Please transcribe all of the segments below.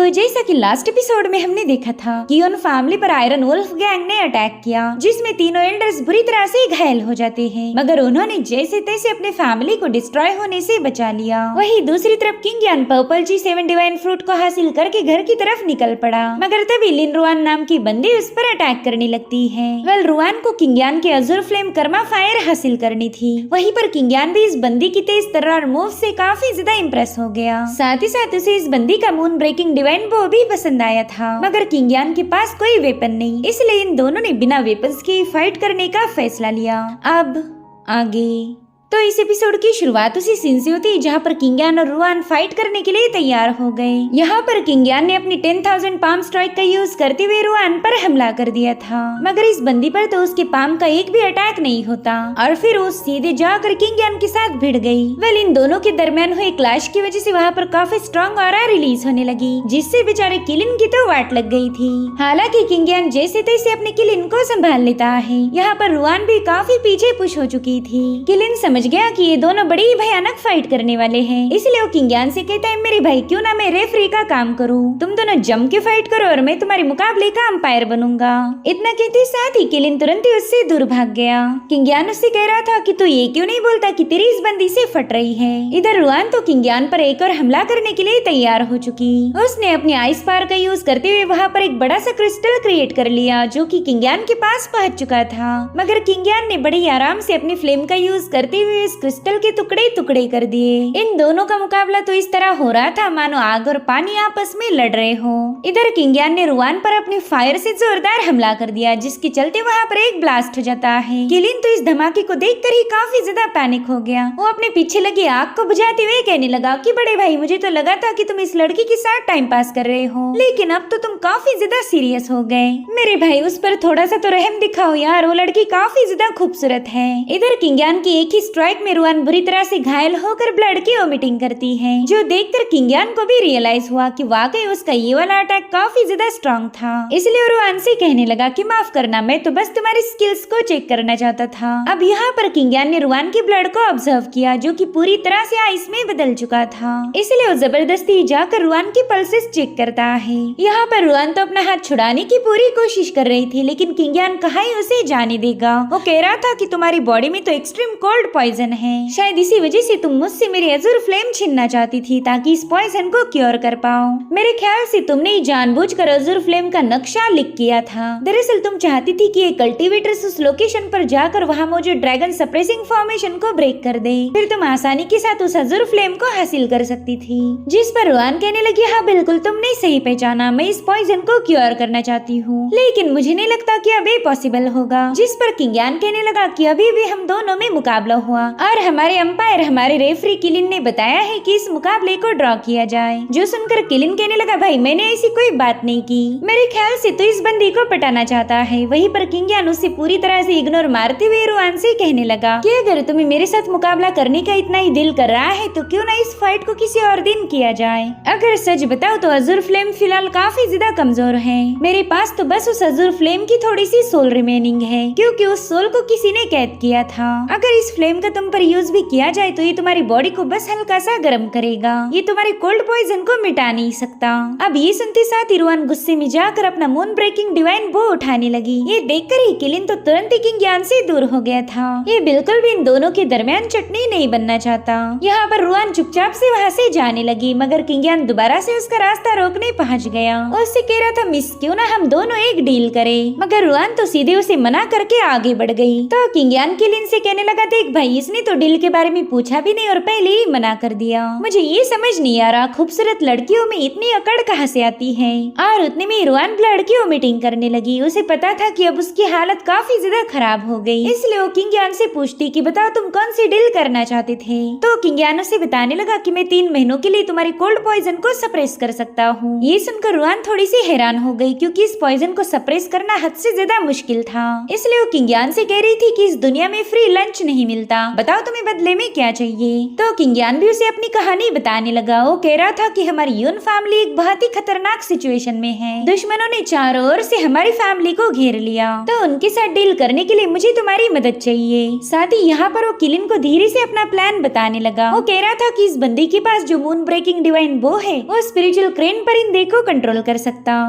तो जैसा कि लास्ट एपिसोड में हमने देखा था कि उन फैमिली पर आयरन वुल्फ गैंग ने अटैक किया, जिसमें तीनों एल्डर्स बुरी तरह से घायल हो जाते हैं, मगर उन्होंने जैसे तैसे अपने फैमिली को डिस्ट्रॉय होने से बचा लिया। वहीं दूसरी तरफ किंग यान पर्पल जी 7 डिवाइन फ्रूट को हासिल करके घर की तरफ निकल पड़ा, मगर तभी लिन रुआन नाम की बंदी उस पर अटैक करने लगती है। वेल रुआन को किंग यान के अज़ुर फ्लेम कर्मा फायर हासिल करनी थी, वहीं पर किंग यान भी इस बंदी की तेज तर्रार मूव से काफी ज्यादा इम्प्रेस हो गया। साथ ही साथ उसे इस बंदी का मून ब्रेकिंग डिवाइन बो भी पसंद आया था, मगर किंग यान के पास कोई वेपन नहीं, इसलिए इन दोनों ने बिना वेपन्स के फाइट करने का फैसला लिया। अब आगे तो इस एपिसोड की शुरुआत उसी सीन से होती है जहाँ पर किंग यान और रुआन फाइट करने के लिए तैयार हो गए। यहाँ पर किंग यान ने अपनी 10,000 पाम स्ट्राइक का यूज करते हुए रुआन पर हमला कर दिया था, मगर इस बंदी पर तो उसके पाम का एक भी अटैक नहीं होता और फिर वो सीधे जाकर किंग यान के साथ भिड़ गई। वेल इन दोनों के दरमियान हुए क्लैश की वजह से वहाँ पर काफी स्ट्रॉन्ग ऑरा रिलीज होने लगी, जिससे बेचारे किलिन की तो वाट लग गई थी। हालांकि किंग यान जैसे तैसे अपने किलिन को संभाल लेता है। यहाँ पर रुआन भी काफी पीछे पुश हो चुकी थी। किलिन समझ गया कि ये दोनों बड़ी भयानक फाइट करने वाले हैं, इसलिए वो किंग यान से कहता है, मेरे भाई क्यों ना मैं रेफरी का काम करूं, तुम दोनों जम के फाइट करो और मैं तुम्हारे मुकाबले का अंपायर बनूंगा। इतना कहते साथ ही किलिन तुरंत ही उससे दूर भाग गया। किंग यान उससे कह रहा था कि तू ये क्यों नहीं बोलता कि तेरी इस बंदी से फट रही है। इधर रुआन तो किंग यान पर एक और हमला करने के लिए तैयार हो चुकी। उसने अपनी आइस पावर का यूज करते हुए वहाँ पर एक बड़ा सा क्रिस्टल क्रिएट कर लिया, जो कि किंग यान के पास पहुंच चुका था, मगर किंग यान ने बड़े आराम से अपनी फ्लेम का यूज करते हुए इस क्रिस्टल के टुकड़े टुकड़े कर दिए। इन दोनों का मुकाबला तो इस तरह हो रहा था मानो आग और पानी आपस में लड़ रहे हो। इधर किंग यान ने रुआन पर अपनी फायर से जोरदार हमला कर दिया, जिसके चलते वहाँ पर एक ब्लास्ट हो जाता है। किलिन तो इस धमाके को देखकर ही काफी ज्यादा पैनिक हो गया। वो अपने पीछे लगी आग को बुझाते हुए कहने लगा कि बड़े भाई मुझे तो लगा था कि तुम इस लड़की के साथ टाइम पास कर रहे हो, लेकिन अब तो तुम काफी ज्यादा सीरियस हो गए। मेरे भाई उस पर थोड़ा सा तो रहम दिखाओ यार, वो लड़की काफी ज्यादा खूबसूरत है। इधर किंग यान की एक ही स्ट्राइक में रुआन बुरी तरह से घायल होकर ब्लड की वोमिटिंग करती है, जो देखकर किंग यान को भी रियलाइज हुआ कि वाकई उसका ये वाला अटैक काफी ज्यादा स्ट्रॉन्ग था। इसलिए रुआन से कहने लगा कि माफ करना, मैं तो बस तुम्हारी स्किल्स को चेक करना चाहता था। अब यहाँ पर किंग यान ने रुआन की ब्लड को ऑब्जर्व किया, जो कि पूरी तरह से आइस में बदल चुका था, इसलिए वो जबरदस्ती जाकर रुआन की पल्सेस चेक करता है। यहाँ पर रुआन तो अपना हाथ छुड़ाने की पूरी कोशिश कर रही थी, लेकिन किंग यान कहाँ ही उसे जाने देगा। वो कह रहा था कि तुम्हारी बॉडी में तो एक्सट्रीम कोल्ड पॉइजन है, शायद इसी वजह से तुम मुझसे मेरी अज़ुर फ्लेम छीनना चाहती थी ताकि इस पॉइजन को क्योर कर पाओ। मेरे ख्याल से तुमने ही जानबूझकर अज़ुर फ्लेम का नक्शा लिख किया था। दरअसल तुम चाहती थी कि ये कल्टीवेटर्स उस लोकेशन पर जाकर वहाँ मौजूद ड्रैगन सप्रेसिंग फॉर्मेशन को ब्रेक कर दे, फिर तुम आसानी के साथ उस अज़ुर फ्लेम को हासिल कर सकती थी। जिस पर रुआन कहने लगी, हाँ बिल्कुल तुमने सही पहचाना, मैं इस पॉइजन को क्योर करना चाहती हूँ, लेकिन मुझे नहीं लगता कि अब ये पॉसिबल होगा। जिस पर किंग यान कहने लगा कि अभी भी हम दोनों में मुकाबला हुआ और हमारे अंपायर हमारे रेफरी किलिन ने बताया है कि इस मुकाबले को ड्रॉ किया जाए। जो सुनकर किलिन कहने लगा, भाई मैंने ऐसी कोई बात नहीं की, मेरे ख्याल से तो इस बंदी को पटाना चाहता है। वहीं पर किंग यान उसे पूरी तरह से इग्नोर मारते हुए रुआन से कहने लगा कि अगर तुम्हें मेरे साथ मुकाबला करने का इतना ही दिल कर रहा है तो क्यों ना इस फाइट को किसी और दिन किया जाए। अगर सच बताओ तो अज़ुर फ्लेम फिलहाल काफी ज्यादा कमजोर है, मेरे पास तो बस उस अज़ुर फ्लेम की थोड़ी सी सोल रिमेनिंग है, क्योंकि उस सोल को किसी ने कैद किया था। अगर इस फ्लेम का तुम पर यूज भी किया जाए तो ये तुम्हारी बॉडी को बस हल्का सा गर्म करेगा, ये तुम्हारे कोल्ड पॉइजन को मिटा नहीं सकता। अब ये सुनते साथ रुआन गुस्से में जाकर अपना मून ब्रेकिंग डिवाइन बो उठाने लगी। ये देखकर ही किलिन तो तुरंत ही किंग यान से दूर हो गया था। ये बिल्कुल भी इन दोनों के दरमियान चटनी नहीं बनना चाहता। यहाँ पर रुआन चुपचाप से वहाँ से जाने लगी, मगर किंग यान दोबारा से उसका रास्ता रोकने पहुँच गया। उससे कह रहा था, मिस क्यों ना हम दोनों एक डील करें, मगर रुआन तो सीधे उसे मना करके आगे बढ़ गई। तो किंग यान किलिन से कहने लगा, देख भाई इसने तो डील के बारे में पूछा भी नहीं और पहले ही मना कर दिया। मुझे ये समझ नहीं आ रहा खूबसूरत लड़कियों में इतनी अकड़ कहाँ से आती है। और उतने में रुआन ब्लड की वोमिटिंग करने लगी। उसे पता था कि अब उसकी हालत काफी ज्यादा खराब हो गई, इसलिए वो किंग यान से पूछती कि बताओ तुम कौन सी डील करना चाहते थे। तो किंग यान उसे बताने लगा कि मैं 3 महीनों के लिए तुम्हारी कोल्ड पॉइजन को सप्रेस कर सकता हूँ। ये सुनकर रुआन थोड़ी सी हैरान हो गई, क्योंकि इस पॉइजन को सप्रेस करना हद से ज्यादा मुश्किल था। इसलिए वो किंग यान से कह रही थी कि इस दुनिया में फ्री लंच नहीं मिलता, बोला, बताओ तुम्हें बदले में क्या चाहिए। तो किंगयान भी उसे अपनी कहानी बताने लगा। वो कह रहा था कि हमारी यून फैमिली एक बहुत ही खतरनाक सिचुएशन में है। दुश्मनों ने चारों ओर से हमारी फैमिली को घेर लिया, तो उनके साथ डील करने के लिए मुझे तुम्हारी मदद चाहिए। साथ ही यहाँ पर वो किलिन को धीरे से अपना प्लान बताने लगा। वो कह रहा था कि इस बंदी के पास जो मून ब्रेकिंग डिवाइन बो है, वो स्पिरिचुअल क्रेन परिंदे को कंट्रोल कर सकता।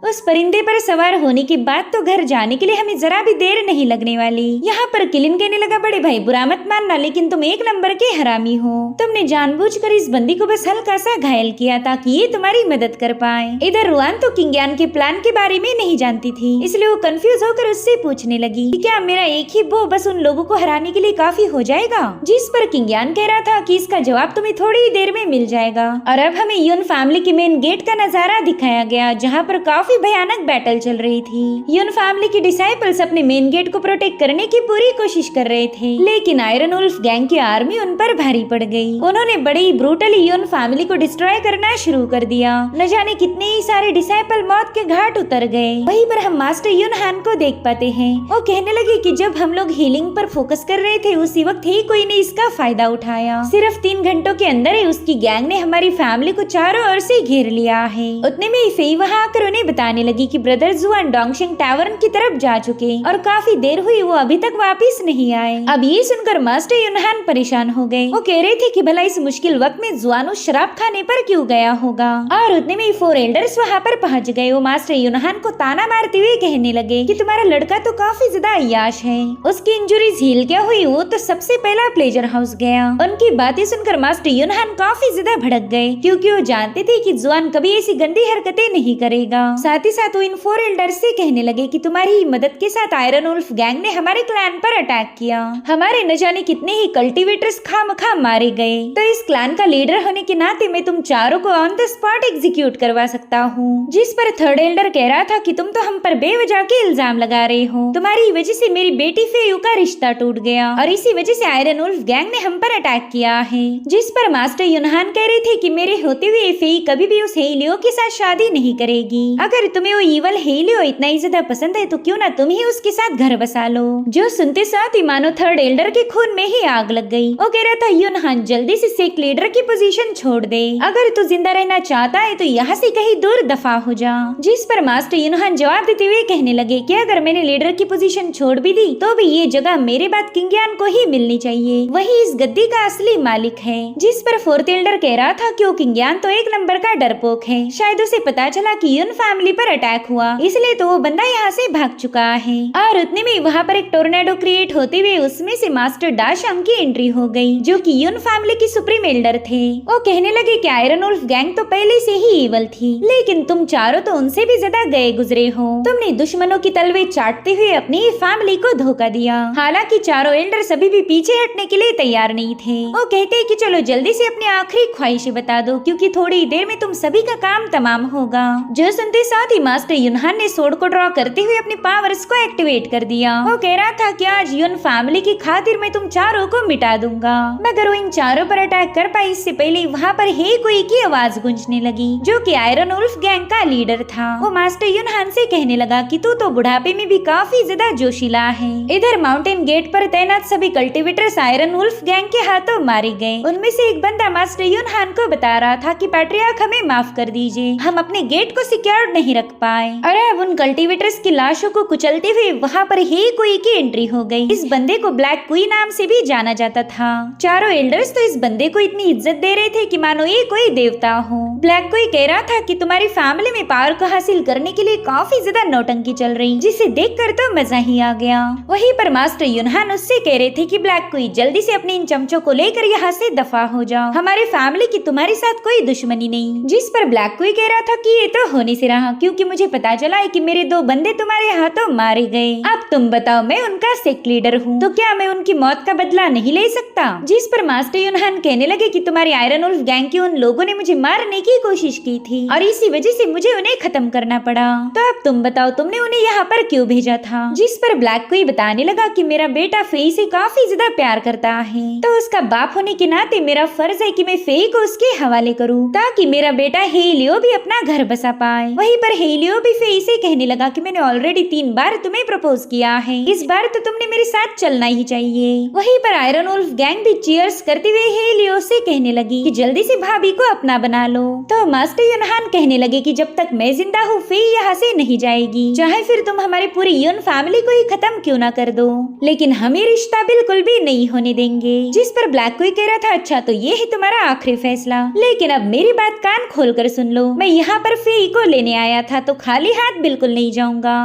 उस परिंदे पर सवार होने के बाद तो घर जाने के लिए हमें जरा भी देर नहीं लगने वाली। यहाँ पर किलिन कहने लगा, बड़े भाई बुरा मत मानना, लेकिन तुम एक नंबर के हरामी हो। तुमने जानबूझकर इस बंदी को बस हल्का सा घायल किया ताकि ये तुम्हारी मदद कर पाए। इधर रुआन तो किंगयान के प्लान के बारे में नहीं जानती थी, इसलिए वो कंफ्यूज होकर उससे पूछने लगी कि क्या मेरा एक ही बो बस उन लोगों को हराने के लिए काफी हो जाएगा। जिस पर किंगयान कह रहा था कि इसका जवाब तुम्हें थोड़ी ही देर में मिल जाएगा। और अब हमें यून फैमिली के मेन गेट का नजारा दिखाया गया, जहाँ पर काफी भयानक बैटल चल रही थी। यून फैमिली के डिसाइपल्स अपने मेन गेट को प्रोटेक्ट करने की पूरी कोशिश कर रहे थे, लेकिन आयरन वुल्फ गैंग की आर्मी उन पर भारी पड़ गई। उन्होंने बड़ी ही ब्रूटली यून फैमिली को डिस्ट्रॉय करना शुरू कर दिया। न जाने कितने ही सारे डिसाइपल मौत के घाट उतर गए। वहीं पर हम मास्टर यून हान को देख पाते हैं। वो कहने लगे कि जब हम लोग हीलिंग पर फोकस कर रहे थे, उसी वक्त ही कोई ने इसका फायदा उठाया। सिर्फ 3 घंटों के अंदर ही उसकी गैंग ने हमारी फैमिली को चारों ओर से घेर लिया है। उतने में फेई वहाँ आकर उन्हें बताने लगी कि ब्रदर जुआन डोंगशिंग टैवर्न की तरफ जा चुके और काफी देर हुई, वो अभी तक वापस नहीं आए। अब ये सुनकर मास्टर यूनहान परेशान हो गए। वो कह रहे थे कि भला इस मुश्किल वक्त में जुआन उस शराब खाने पर क्यों गया होगा। और उतने में 4 एल्डर्स वहाँ पर पहुँच गए। वो मास्टर यूनहान को ताना मारते हुए कहने लगे कि तुम्हारा लड़का तो काफी ज्यादा अय्याश है, उसकी इंजुरीज हील क्या हुई, वो तो सबसे पहला प्लेजर हाउस गया। उनकी बातें सुनकर मास्टर यूनहान काफी ज्यादा भड़क गए, क्योंकि वो जानते थे कि जुआन कभी ऐसी गंदी हरकतें नहीं करेगा। साथ ही साथ वो इन 4 एल्डर्स से कहने लगे कि तुम्हारी मदद के साथ आयरन वुल्फ गैंग ने हमारे क्लैन पर अटैक किया। हमारे न जाने कितने ही कल्टीवेटर्स खामखा मारे गए। तो इस क्लैन का लीडर होने के नाते मैं तुम चारों को ऑन द स्पॉट एग्जीक्यूट करवा सकता हूँ। जिस पर 3rd एल्डर कह रहा था कि तुम तो हम पर बेवजह के इल्जाम लगा रहे हो। तुम्हारी वजह से मेरी बेटी फेयू का रिश्ता टूट गया और इसी वजह से आयरन वुल्फ गैंग ने हम पर अटैक किया है। जिस पर मास्टर यूनहान कह रहे थे कि मेरे होते हुए फेई कभी भी उस हेलियो के साथ शादी नहीं करेगी। अगर तुम्हें वो ईवल हेलियो इतना ही ज्यादा पसंद है तो क्यों ना तुम ही उसके साथ घर बसा लो। जो सुनते साथ ही मानो 3rd एल्डर के खून में ही आग लग गई। वो कह रहा था यूनहान जल्दी से सेक लीडर की पोजीशन छोड़ दे, अगर तू जिंदा रहना चाहता है तो यहाँ से कहीं दूर दफा हो जा। जिस पर मास्टर यूनहान जवाब देते हुए कहने लगे कि अगर मैंने लीडर की पोजीशन छोड़ भी दी तो भी ये जगह मेरे बाद किंगयान को ही मिलनी चाहिए, वही इस गद्दी का असली मालिक है। जिस पर 4th एल्डर कह रहा था कि किंगयान तो एक नंबर का डरपोक है, शायद उसे पता चला कि यून फैमिली पर अटैक हुआ, इसलिए तो वो बंदा यहाँ से भाग चुका है। और उतने में वहाँ पर एक टोर्नेडो क्रिएट होते हुए उसमें से मास्टर डाशम की एंट्री हो गई, जो कि यून फैमिली की सुप्रीम एल्डर थे। वो कहने लगे कि आयरन वुल्फ गैंग तो पहले से ही इवल थी, लेकिन तुम चारों तो उनसे भी ज्यादा गए गुजरे हो। तुमने दुश्मनों की तलवे चाटते हुए अपनी फैमिली को धोखा दिया। हालांकि चारों एल्डर्स अभी भी पीछे हटने के लिए तैयार नहीं थे। वो कहते कि चलो जल्दी से अपनी आखिरी ख्वाहिशें बता दो, क्योंकि थोड़ी देर में तुम सभी का काम तमाम होगा। जो सुनते साथ ही मास्टर यूनहान ने सोड को ड्रॉ करते हुए अपने पावर्स को एक्टिवेट कर दिया। वो कह रहा था कि आज यून फैमिली की खातिर मैं तुम चारों को मिटा दूंगा। मगर वो इन चारों पर अटैक कर पाई इससे पहले वहाँ पर हे कोई की आवाज गूंजने लगी, जो कि आयरन वुल्फ गैंग का लीडर था। वो मास्टर यूनहान से कहने लगा कि तू तो बुढ़ापे में भी काफी ज्यादा जोशीला है। इधर माउंटेन गेट पर तैनात सभी कल्टीवेटर्स आयरन वुल्फ गैंग के हाथों मारे गए। उनमें से एक बंदा मास्टर यूनहान को बता रहा था कि पैट्रियार्क हमें माफ कर दीजिए, हम अपने गेट को सिक्योर्ड नहीं रख पाए। और अब उन कल्टीवेटर्स की लाशों को कुचलते हुए वहाँ पर हे कोई की एंट्री हो गई। इस बंदे को ब्लैक क्वीन नाम से भी जाना जाता था। चारों एल्डर्स तो इस बंदे को इतनी इज्जत दे रहे थे कि मानो ये कोई देवता हो। ब्लैक क्वीन कह रहा था कि तुम्हारी फैमिली में पावर को हासिल करने के लिए काफी ज्यादा नौटंकी चल रही, जिसे देखकर तो मजा ही आ गया। वहीं पर मास्टर यूनहान उससे कह रहे थे कि ब्लैक क्वीन जल्दी से अपने इन चमचों को लेकर यहाँ से दफा हो जाओ, हमारी फैमिली की तुम्हारे साथ कोई दुश्मनी नहीं। जिस पर ब्लैक क्वीन कह रहा था कि ये तो होने से रहा, क्योंकि मुझे पता चला है कि मेरे 2 बंदे तुम्हारे हाथों मारे गए। अब तुम बताओ, मैं उनका सेक्ट लीडर हूँ, तो क्या मैं उनकी मौत का बदला नहीं ले सकता? जिस पर मास्टर यूनहान कहने लगे कि तुम्हारी आयरन वुल्फ गैंग के उन लोगों ने मुझे मारने की कोशिश की थी और इसी वजह से मुझे उन्हें खत्म करना पड़ा। तो अब तुम बताओ, तुमने उन्हें यहाँ पर क्यों भेजा था? जिस पर ब्लैक क्वीन बताने लगा कि मेरा बेटा फेई से काफी ज्यादा प्यार करता है, तो उसका बाप होने के नाते मेरा फर्ज है कि मैं फेई को उसके हवाले करूँ, ताकि मेरा बेटा हेलियो भी अपना घर बसा पाए। वहीं पर हेलियो भी फेई से कहने लगा कि मैंने ऑलरेडी 3 बार तुम्हें प्रपोज किया है, इस बार तो तुमने मेरे साथ चलना ही चाहिए। वहीं पर आयरन वुल्फ गैंग भी चीयर्स करते हुए हेलियो से कहने लगी कि जल्दी से भाभी को अपना बना लो। तो मास्टर युनहान कहने लगे कि जब तक मैं जिंदा हूँ फेई यहाँ से नहीं जाएगी, चाहे फिर तुम हमारी पूरी युन फैमिली को ही खत्म क्यों ना कर दो, लेकिन हम ये रिश्ता बिल्कुल भी नहीं होने देंगे। जिस पर ब्लैक क्वी कह रहा था अच्छा तो ये है तुम्हारा आखिरी फैसला, लेकिन अब मेरी बात कान खोल कर सुन लो, मैं यहाँ पर फेई को लेने आया था तो खाली हाथ बिल्कुल नहीं जाऊंगा।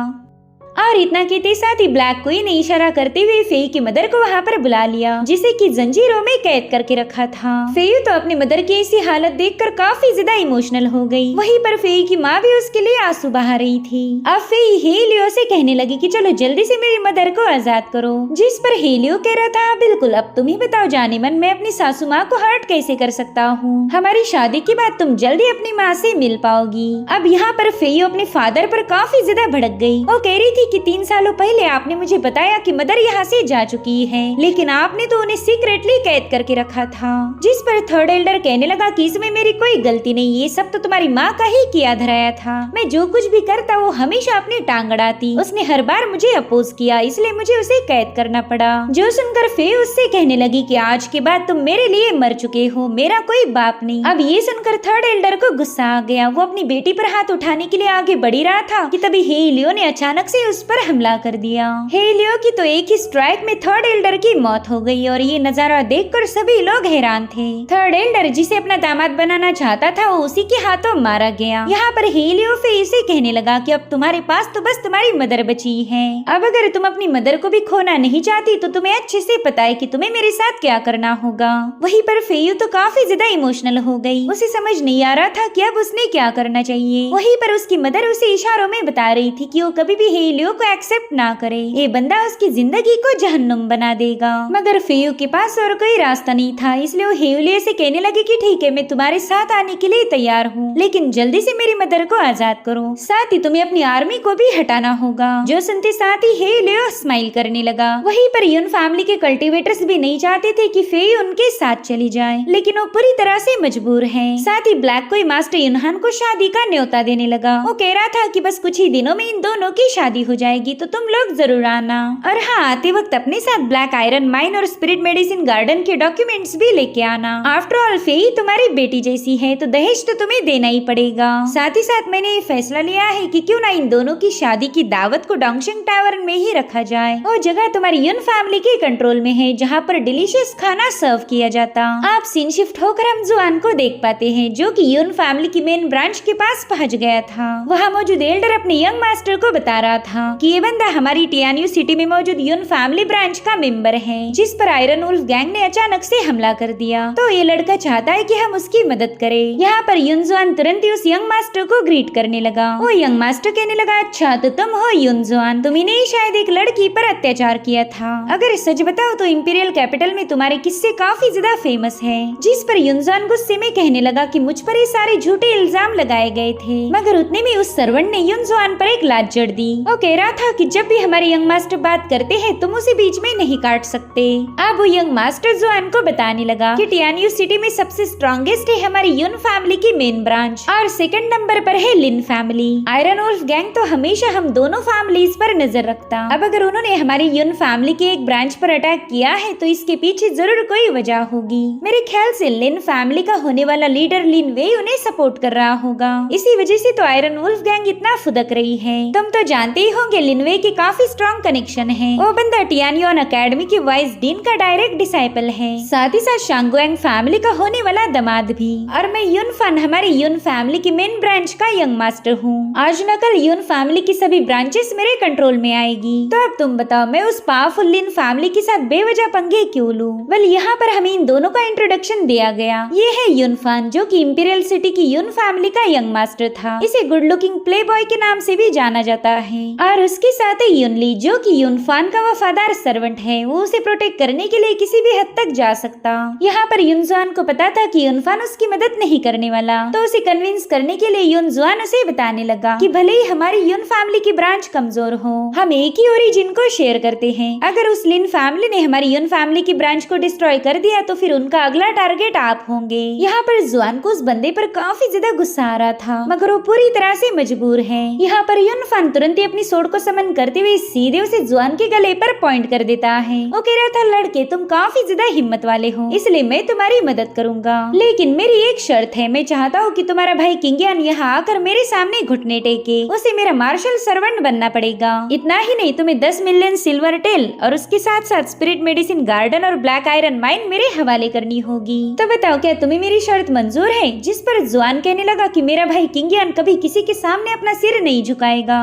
और इतना कहते साथ ही ब्लैक क्वीन ने इशारा करते हुए फेई की मदर को वहाँ पर बुला लिया, जिसे कि जंजीरों में कैद करके रखा था। फेई तो अपनी मदर की ऐसी हालत देखकर काफी ज्यादा इमोशनल हो गई। वहीं पर फेई की माँ भी उसके लिए आंसू बहा रही थी। अब फेई हेलियो से कहने लगी कि चलो जल्दी से मेरी मदर को आजाद करो, जिस पर हेलियो कह रहा था बिल्कुल, अब तुम ही बताओ जाने मन, मैं अपनी सासू माँ को हर्ट कैसे कर सकता हूँ, हमारी शादी के बाद तुम जल्दी अपनी माँ से मिल पाओगी। अब यहाँ पर फेई अपने फादर पर काफी ज्यादा भड़क गई। वो कह रही थी कि 3 सालों पहले आपने मुझे बताया कि मदर यहाँ से जा चुकी है, लेकिन आपने तो उन्हें सीक्रेटली कैद करके रखा था। जिस पर थर्ड एल्डर कहने लगा कि इसमें मेरी कोई गलती नहीं, ये सब तो तुम्हारी माँ का ही किया धराया था, मैं जो कुछ भी करता वो हमेशा अपनी टांग अड़ाती, उसने हर बार मुझे अपोज किया, इसलिए मुझे उसे कैद करना पड़ा। जो सुनकर फेई उससे कहने लगी कि आज के बाद तुम मेरे लिए मर चुके हो, मेरा कोई बाप नहीं। अब ये सुनकर थर्ड एल्डर को गुस्सा आ गया। वो अपनी बेटी पर हाथ उठाने के लिए आगे बढ़ ही रहा था कि तभी हेलियो ने अचानक से उस पर हमला कर दिया। हेलियो की तो एक ही स्ट्राइक में थर्ड एल्डर की मौत हो गई और ये नजारा देखकर सभी लोग हैरान थे। थर्ड एल्डर जिसे अपना दामाद बनाना चाहता था वो उसी के हाथों मारा गया। यहाँ पर हेलियो फेई से कहने लगा कि अब तुम्हारे पास तो बस तुम्हारी मदर बची है, अब अगर तुम अपनी मदर को भी खोना नहीं चाहती तो तुम्हें अच्छे से पता है कि तुम्हें मेरे साथ क्या करना होगा। वहीं पर फेई तो काफी ज्यादा इमोशनल हो गई, उसे समझ नहीं आ रहा था कि अब उसने क्या करना चाहिए। वहीं पर उसकी मदर उसे इशारों में बता रही थी कि वो कभी भी हेलियो को एक्सेप्ट ना करे, ये बंदा उसकी जिंदगी को जहन्नुम बना देगा। मगर फेयू के पास और कोई रास्ता नहीं था, इसलिए वो हेलियो से कहने लगी कि ठीक है मैं तुम्हारे साथ आने के लिए तैयार हूँ, लेकिन जल्दी से मेरी मदर को आजाद करो, साथ ही तुम्हें अपनी आर्मी को भी हटाना होगा। जो सुनते साथ ही हेलियो स्माइल करने लगा। वहीं पर युन फैमिली के कल्टीवेटर्स भी नहीं चाहते थे कि फेई उनके साथ चली जाए, लेकिन वो पूरी तरह से मजबूर है। साथ ही ब्लैक कोई मास्टर युनहान को शादी का न्योता देने लगा। वो कह रहा था कि बस कुछ ही दिनों में इन दोनों की शादी हो जाएगी तो तुम लोग जरूर आना। और हाँ, आते वक्त अपने साथ ब्लैक आयरन माइन और स्पिरिट मेडिसिन गार्डन के डॉक्यूमेंट्स भी लेके आना। आफ्टर ऑल फेई तुम्हारी बेटी जैसी है तो दहेज तो तुम्हें देना ही पड़ेगा। साथ ही साथ मैंने ये फैसला लिया है कि क्यों ना इन दोनों की शादी की दावत को डोंगशिंग टावर में ही रखा जाए। वो जगह तुम्हारी युन फैमिली के कंट्रोल में है जहाँ पर डिलीशियस खाना सर्व किया जाता। आप सीन शिफ्ट होकर हम जुआन को देख पाते हैं जो कि युन फैमिली की मेन ब्रांच के पास पहुँच गया था। वहाँ मौजूद एल्डर अपने यंग मास्टर को बता रहा था कि ये बंदा हमारी टियान्यू सिटी में मौजूद युन फैमिली ब्रांच का मेंबर है, जिस पर आयरन वुल्फ गैंग ने अचानक से हमला कर दिया। तो ये लड़का चाहता है कि हम उसकी मदद करें। यहाँ पर युन जुआन तुरंत ही उस यंग मास्टर को ग्रीट करने लगा। वो यंग मास्टर कहने लगा अच्छा तो तुम हो युन जुआन, तुमने ही शायद एक लड़की पर अत्याचार किया था। अगर सच बताओ तो इंपीरियल कैपिटल में तुम्हारे किस्से काफी ज्यादा फेमस है। जिस पर युन जुआन गुस्से में कहने लगा कि मुझ पर ये सारे झूठे इल्जाम लगाए गए थे। मगर उतने में उस सर्वेंट ने युन जुआन पर एक लात जड़ दी। वो कह रहा था कि जब भी हमारे यंग मास्टर बात करते हैं तुम उसे बीच में नहीं काट सकते। अब वो यंग मास्टर जुआन को बताने लगा कि टियान्यू सिटी में सबसे स्ट्रॉन्गेस्ट है हमारी युन फैमिली की मेन ब्रांच और सेकंड नंबर पर है लिन फैमिली। आयरन वुल्फ गैंग तो हमेशा हम दोनों फैमिलीज पर नजर रखता। अब अगर उन्होंने हमारी युन फैमिली के एक ब्रांच पर अटैक किया है तो इसके पीछे जरूर कोई वजह होगी। मेरे ख्याल से लिन फैमिली का होने वाला लीडर लिन वेई उन्हें सपोर्ट कर रहा होगा, इसी वजह से तो आयरन वुल्फ गैंग इतना फुदक रही है। तुम तो जानते ही होंगे लिन वेई के काफी स्ट्रॉन्ग कनेक्शन है। वो बंदा टियान्योन अकेडमी के वाइस डीन का डायरेक्ट डिसाइपल है, साथ ही साथ शांगुएंग फैमिली का होने वाला दामाद भी। और मैं युन फन हमारी युन फैमिली की मेन ब्रांच का यंग मास्टर हूँ। आज न कल युन फैमिली की सभी ब्रांचेस मेरे कंट्रोल में आएगी। तो अब तुम बताओ मैं उस पावरफुल लिन फैमिली के साथ बेवजह पंगे क्यों लूं? वेल यहाँ पर हमें इन दोनों का इंट्रोडक्शन दिया गया। ये है युन फन जो कि इंपीरियल सिटी की युन फैमिली का यंग मास्टर था। इसे गुड लुकिंग प्ले बॉय के नाम से भी जाना जाता है। और उसके साथ ही युनली, जो कि युनफान का वफादार सर्वेंट है, वो उसे प्रोटेक्ट करने के लिए किसी भी हद तक जा सकता। यहाँ पर युनजुआन को पता था कि युनफान उसकी मदद नहीं करने वाला, तो उसे कन्विंस करने के लिए युनजुआन उसे बताने लगा कि भले ही हमारी युन फैमिली की ब्रांच कमजोर हो, हम एक ही ओरिजिन को शेयर करते हैं। अगर उस लिन फैमिली ने हमारी युन फैमिली की ब्रांच को डिस्ट्रॉय कर दिया तो फिर उनका अगला टारगेट आप होंगे। यहाँ पर जुआन को उस बंदे पर काफी ज्यादा गुस्सा आ रहा था, मगर वो पूरी तरह से मजबूर है। यहाँ पर युनफान तुरंत ही अपनी सोड को समन करते हुए सीधे उसे जुआन के गले पर पॉइंट कर देता है। वो कह रहा था, लड़के तुम काफी ज्यादा हिम्मत वाले हो, इसलिए मैं तुम्हारी मदद करूंगा, लेकिन मेरी एक शर्त है। मैं चाहता हूँ कि तुम्हारा भाई किंगियान यहाँ आकर मेरे सामने घुटने टेके, उसे मेरा मार्शल सर्वेंट बनना पड़ेगा। इतना ही नहीं, तुम्हें 10 मिलियन सिल्वर टेल और उसके साथ साथ स्पिरिट मेडिसिन गार्डन और ब्लैक आयरन माइन मेरे हवाले करनी होगी। तो बताओ, क्या तुम्हें मेरी शर्त मंजूर है? जिस पर जुआन कहने लगा कि मेरा भाई किंगियान कभी किसी के सामने अपना सिर नहीं झुकाएगा।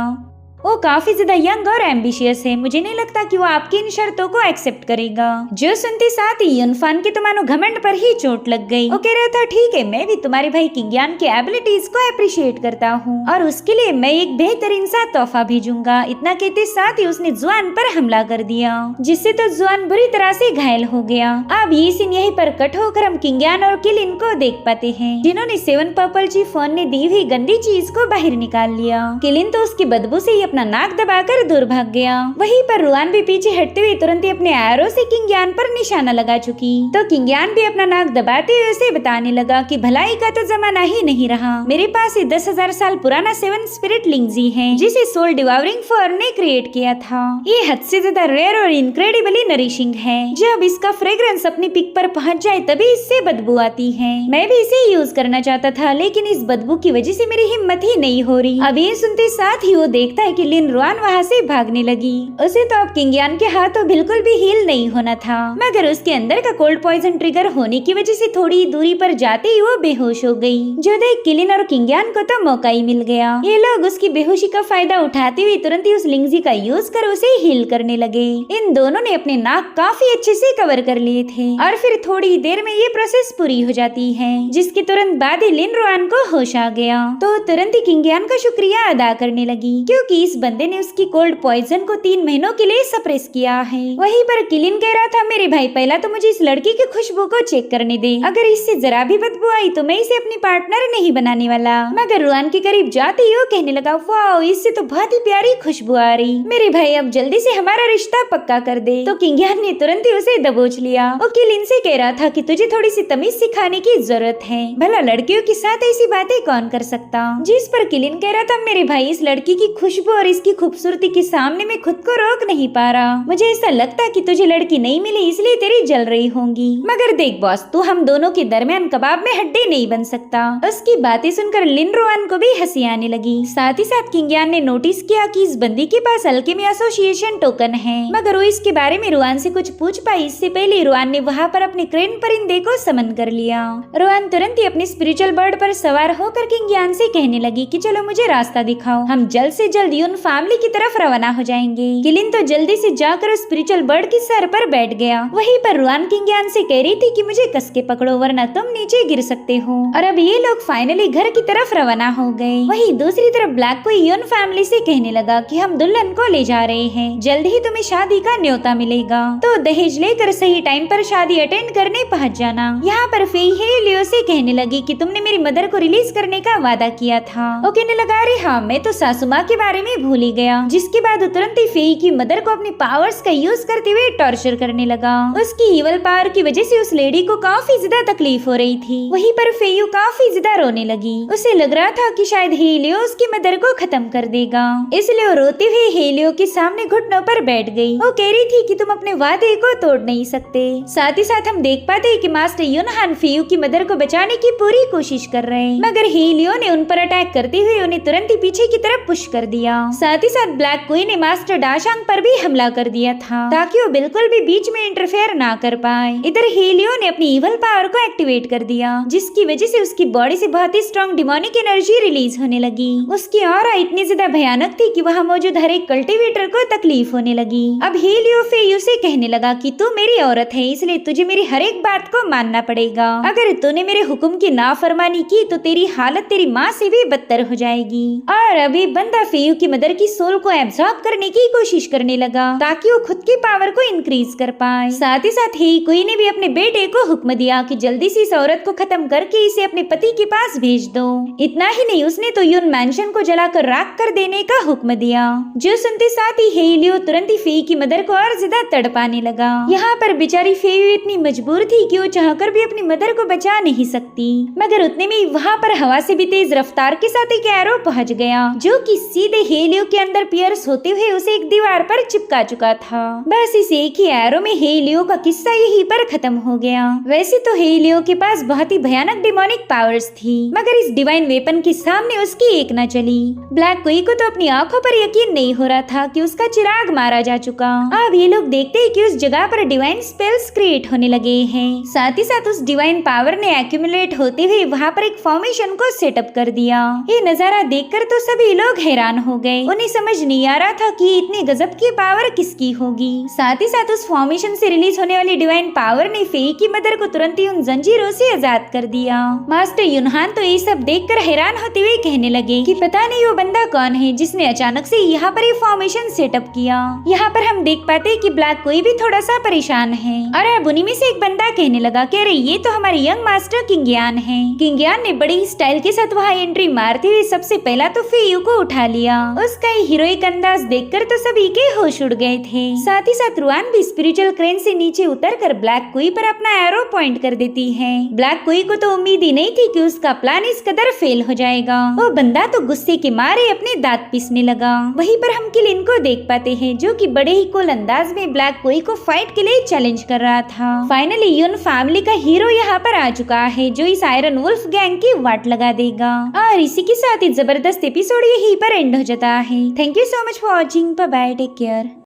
वो काफी ज्यादा यंग और एम्बिशियस है, मुझे नहीं लगता कि वो आपकी इन शर्तों को एक्सेप्ट करेगा। जो सुनते साथ ही युनफान के तो मानो घमंड पर ही चोट लग गई। वो कह रहा था, ठीक है, मैं भी तुम्हारे भाई किंगियान के एबिलिटीज को अप्रिशिएट करता हूँ और उसके लिए मैं एक बेहतरीन सा तोहफा भेजूंगा। इतना कहते साथ ही उसने जुआन पर हमला कर दिया, जिससे तो जुआन बुरी तरह से घायल हो गया। अब ये सीन यहीं पर कट होकर हम किंगियान और किलिन को देख पाते हैं, जिन्होंने 7 पर्पल चीफ फोन ने दी हुई गंदी चीज को बाहर निकाल लिया। किलिन तो उसकी बदबू से अपना नाक दबाकर दूर भाग गया। वहीं पर रुआन भी पीछे हटते हुए तुरंत ही अपने एरो से किंगियान पर निशाना लगा चुकी, तो किंगियान भी अपना नाक दबाते हुए उसे बताने लगा कि भलाई का तो जमाना ही नहीं रहा। मेरे पास ये 10,000 साल पुराना 7 स्पिरिट लिंगजी है, जिसे सोल डिवावरिंग फॉर ने क्रिएट किया था। ये हद से ज्यादा रेयर और इनक्रेडिबली नरिशिंग है। जब इसका फ्रेग्रेंस अपनी पिक पर पहुंच जाए तभी इससे बदबू आती है। मैं भी इसे यूज करना चाहता था, लेकिन इस बदबू की वजह से मेरी हिम्मत ही नहीं हो रही। अब ये सुनते साथ ही वो देखता है कि लिन रुआन वहाँ से भागने लगी। उसे तो अब किंगियान के हाथों बिल्कुल भी हील नहीं होना था, मगर उसके अंदर का कोल्ड पॉइजन ट्रिगर होने की वजह से थोड़ी दूरी पर जाते ही वो बेहोश हो गई। जो देख किलिन और किंगियान को तो मौका ही मिल गया। ये लोग उसकी बेहोशी का फायदा उठाते हुए तुरंत ही उस लिंगजी का यूज कर उसे हील करने लगे। इन दोनों ने अपने नाक काफी अच्छे से कवर कर लिए थे और फिर थोड़ी ही देर में ये प्रोसेस पूरी हो जाती है, जिसके तुरंत बाद ही लिन रुआन को होश आ गया। तो तुरंत ही किंगियान का शुक्रिया अदा करने लगी, क्योंकि इस बंदे ने उसकी कोल्ड पॉइजन को 3 महीनों के लिए सप्रेस किया है। वहीं पर किलिन कह रहा था, मेरे भाई पहला तो मुझे इस लड़की की खुशबू को चेक करने दे, अगर इससे जरा भी बदबू आई तो मैं इसे अपनी पार्टनर नहीं बनाने वाला। मगर रुआन के करीब जाते ही वो कहने लगा, वाओ, इससे तो बहुत ही प्यारी खुशबू आ रही, मेरे भाई अब जल्दी से हमारा रिश्ता पक्का कर दे। तो किंगियान ने तुरंत ही उसे दबोच लिया। वो किलिन से कह रहा था कि तुझे थोड़ी सी तमीज सिखाने की जरूरत है, भला लड़कियों के साथ ऐसी बातें कौन कर सकता। जिस पर किलिन कह रहा था, मेरे भाई इस लड़की की खुशबू और इसकी खूबसूरती के सामने मैं खुद को रोक नहीं पा रहा। मुझे ऐसा लगता कि तुझे लड़की नहीं मिली इसलिए तेरी जल रही होंगी। मगर देख बॉस, तू हम दोनों के दरमियान कबाब में हड्डी नहीं बन सकता। उसकी बातें सुनकर लिन रुआन को भी हंसी आने लगी। साथ ही साथ किंगियान ने नोटिस किया कि इस बंदी के पास अल्केमी एसोसिएशन टोकन है, मगर वो इसके बारे में रुआन से कुछ पूछ पाई इससे पहले रुआन ने वहाँ पर अपने क्रेन परिंदे को समन कर लिया। रुआन तुरंत ही अपने स्पिरिचुअल बर्ड पर सवार होकर किंगियान से कहने लगी कि चलो मुझे रास्ता दिखाओ, हम जल्द से जल्द यून फैमिली की तरफ रवाना हो जाएंगे। किलिन तो जल्दी से जाकर उस स्पिरिचुअल बर्ड के सर पर बैठ गया। वहीं पर रुआन किंगियान से कह रही थी कि मुझे कस के पकड़ो वरना तुम नीचे गिर सकते हो। और अब ये लोग फाइनली घर की तरफ रवाना हो गए। वहीं दूसरी तरफ ब्लैक को यून फैमिली से कहने लगा कि हम दुल्हन को ले जा रहे हैं, जल्द ही तुम्हें शादी का न्योता मिलेगा, तो दहेज लेकर सही टाइम पर शादी अटेंड करने पहुँच जाना। यहाँ पर फेई हेलियो से कहने लगी कि तुमने मेरी मदर को रिलीज करने का वादा किया था। वो कहने लगा, अरे हाँ, मैं तो सासू माँ के बारे में भूल ही गया। जिसके बाद तुरंत ही फेई की मदर को अपनी पावर्स का यूज करते हुए टॉर्चर करने लगा। उसकी इवल पावर की वजह से उस लेडी को काफी ज्यादा तकलीफ हो रही थी। वहीं पर फेयू काफी ज्यादा रोने लगी। उसे लग रहा था कि शायद हेलियो उसकी मदर को खत्म कर देगा, इसलिए वो रोते हुए हेलियो के सामने घुटनों पर बैठ गई। वो कह रही थी कि तुम अपने वादे को तोड़ नहीं सकते। साथ ही साथ हम देख पाते हैं कि मास्टर यूनहान फेयू की मदर को बचाने की पूरी कोशिश कर रहे हैं, मगर हेलियो ने उन पर अटैक करते हुए उन्हें तुरंत ही पीछे की तरफ पुश कर दिया। साथ ही साथ ब्लैक क्वीन ने मास्टर डाशांग पर भी हमला कर दिया था, ताकि वो बिल्कुल भी बीच में इंटरफेयर ना कर पाए। इधर हेलियो ने अपनी इवल पावर को एक्टिवेट कर दिया, जिसकी वजह से उसकी बॉडी से बहुत ही स्ट्रॉन्ग डिमोनिक एनर्जी रिलीज होने लगी। उसकी ऑरा इतनी ज्यादा भयानक थी कि वहाँ मौजूद हर एक कल्टीवेटर को तकलीफ होने लगी। अब हेलियो फेयू से कहने लगा कि तू मेरी औरत है, इसलिए तुझे मेरी हर एक बात को मानना पड़ेगा। अगर तूने मेरे हुक्म की नाफरमानी की तो तेरी हालत तेरी माँ से भी बदतर हो जाएगी। और अभी बंदा फेयू की मदर की सोल को एब्सॉर्ब करने की कोशिश करने लगा ताकि वो खुद की पावर को इंक्रीज कर पाए। साथ ही साथ ही कोई ने भी अपने बेटे को हुक्म दिया कि जल्दी से इस औरत को खत्म करके इसे अपने पति के पास भेज दो। इतना ही नहीं, उसने तो यून मैंशन को जलाकर राख कर देने का हुक्म दिया। जो सुनते साथ ही हेलियो तुरंत ही फेई की मदर को और ज्यादा तड़पाने लगा। यहाँ पर बेचारी फेई इतनी मजबूर थी कि वो चाहकर भी अपनी मदर को बचा नहीं सकती, मगर उतने में वहाँ पर हवा से भी तेज रफ्तार के साथ एक एरो पहुंच गया जो कि सीधे हेलियो के अंदर पियर्स होते हुए उसे एक दीवार पर चिपका चुका था। बस इस एक ही एरो में हेलियो का किस्सा यहीं पर खत्म हो गया। वैसे तो हेलियो के पास बहुत ही भयानक डिमोनिक पावर्स थी, मगर इस डिवाइन वेपन के सामने उसकी एक न चली। ब्लैक क्वीन को तो अपनी आंखों पर यकीन नहीं हो रहा था कि उसका चिराग मारा जा चुका। अब ये लोग देखते हैं कि उस जगह पर डिवाइन स्पेल्स क्रिएट होने लगे हैं। साथ ही साथ उस डिवाइन पावर ने एक्यूमुलेट होते हुए वहाँ पर एक फॉर्मेशन को सेटअप कर दिया। ये नजारा देखकर तो सभी लोग हैरान हो गए। उन्हें समझ नहीं आ रहा था कि इतनी गजब की पावर किसकी होगी। साथ ही साथ उस फॉर्मेशन से रिलीज होने वाली डिवाइन पावर ने फेई की मदर को तुरंत ही उन जंजीरों से आजाद कर दिया। मास्टर यूनहान तो ये सब देखकर हैरान होते हुए कहने लगे कि पता नहीं वो बंदा कौन है जिसने अचानक से यहाँ पर ये फॉर्मेशन सेटअप किया। यहाँ पर हम देख पाते कि ब्लैक कोई भी थोड़ा सा परेशान है। और अब उन्हीं में से एक बंदा कहने लगा कि अरे ये तो हमारे यंग मास्टर किंगयान है। किंगयान ने बड़ी स्टाइल के साथ वहाँ एंट्री मारते हुए सबसे पहला तो फेयू को उठा लिया। उसका हीरोइक अंदाज देखकर तो सभी के होश उड़ गए थे। साथ ही साथ रुआन भी स्पिरिचुअल क्रेन से नीचे उतरकर ब्लैक क्वीन पर अपना एरो पॉइंट कर देती है। ब्लैक क्वीन को तो उम्मीद ही नहीं थी कि उसका प्लान इस कदर फेल हो जाएगा। वो बंदा तो गुस्से के मारे अपने दांत पीसने लगा। वहीं पर हम किलिन को देख पाते हैं जो कि बड़े ही कूल अंदाज में ब्लैक क्वीन को फाइट के लिए चैलेंज कर रहा था। फाइनली यून फैमिली का हीरो यहाँ पर आ चुका है जो इस आयरन वुल्फ गैंग की वाट लगा देगा। और इसी के साथ ही जबरदस्त एपिसोड यहीं पर एंड हो जाता है। Thank you so much for watching. Bye bye, take care.